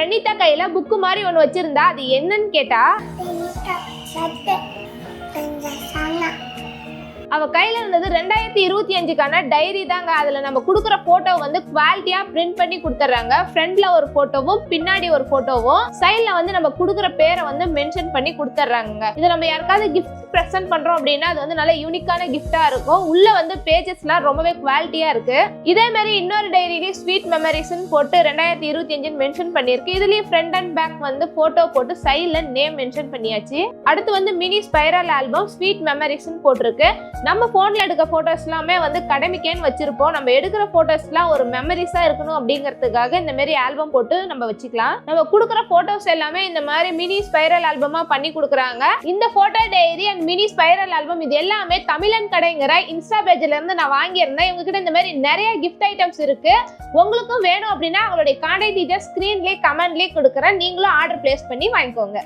பிரணீதா கையில புக்கு மாதிரி ஒன்று வச்சிருந்தா அது என்னன்னு கேட்டா அவ கையில இருந்தது 2025க்கான டைரி தாங்க. அதுல நம்ம கொடுக்குற போட்டோ வந்து குவாலிட்டியா பிரிண்ட் பண்ணி கொடுத்துறாங்க. ஃப்ரண்ட்ல ஒரு போட்டோவும் பின்னாடி ஒரு போட்டோவும் சைட்ல வந்து நம்ம கொடுக்குற பேரை வந்து மென்ஷன் பண்ணி கொடுத்துறாங்க. இது நம்ம யாருக்காவது கிஃப்ட் பிரசன்ட் பண்றோம் அப்படின்னா அது வந்து நல்ல யூனிக்கான கிஃப்டா இருக்கும். உள்ள வந்து பேஜஸ்லாம் ரொம்பவே குவாலிட்டியா இருக்கு. இதே மாதிரி இன்னொரு டைரியில ஸ்வீட் மெமரிஸ்ன்னு போட்டு 2025 மென்ஷன் பண்ணிருக்கு. இதுலயும் ஃப்ரண்ட் அண்ட் பேக் வந்து போட்டோ போட்டு சைட்ல நேம் மென்ஷன் பண்ணியாச்சு. அடுத்து வந்து மினி ஸ்பைரல் ஆல்பம் ஸ்வீட் மெமரிஸ்ன்னு போட்டிருக்கு. நம்ம போன்ல எடுக்க போட்டோஸ் எல்லாமே வந்து கடமைக்கேன்னு வச்சிருப்போம். நம்ம எடுக்கிற போட்டோஸ்லாம் ஒரு மெமரிஸா இருக்கணும் அப்படிங்கிறதுக்காக இந்த மாதிரி ஆல்பம் போட்டு நம்ம வச்சுக்கலாம். நம்ம கொடுக்குற போட்டோஸ் எல்லாமே இந்த மாதிரி மினி ஸ்பைரல் ஆல்பமா பண்ணி கொடுக்குறாங்க. இந்த photo diary and mini spiral album இது எல்லாமே தமிழன் கடைங்கிற இன்ஸ்டா பேஜ்ல இருந்து நான் வாங்கியிருந்தேன். இவங்க கிட்ட இந்த மாதிரி நிறைய கிஃப்ட் ஐட்டம்ஸ் இருக்கு. உங்களுக்கும் வேணும் அப்படின்னா அவங்களுடைய கான்டாக்ட் டீடைல்ஸ் ஸ்கிரீன்லயே கமெண்ட்லயே கொடுக்குறேன். நீங்களும் ஆர்டர் பிளேஸ் பண்ணி வாங்கிக்கோங்க.